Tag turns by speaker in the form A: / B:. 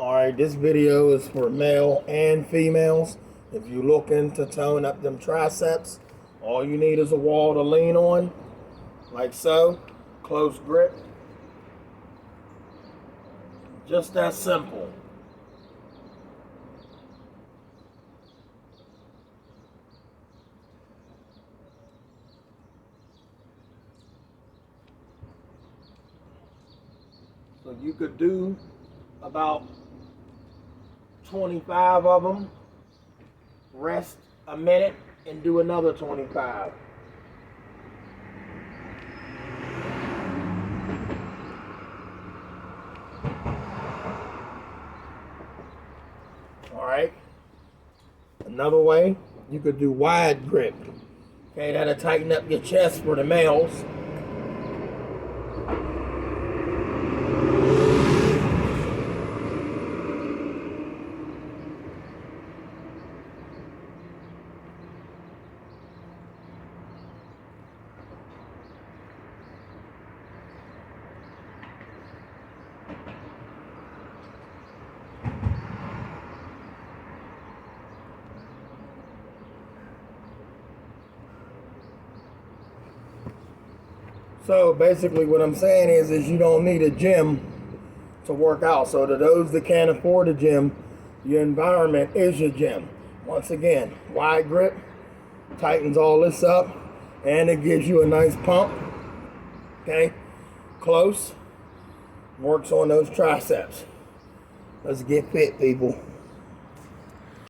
A: Alright, this video is for male and females. If you're looking to tone up them triceps, all you need is a wall to lean on, like so. Close grip. Just that simple. So you could do about 25 of them, rest a minute, and do another 25. Alright. Another way, you could do wide grip. Okay, that'll tighten up your chest for the males. So basically what I'm saying is you don't need a gym to work out. So to those that can't afford a gym, your environment is your gym. Once again, wide grip, tightens all this up, and it gives you a nice pump. Okay, close, works on those triceps. Let's get fit, people.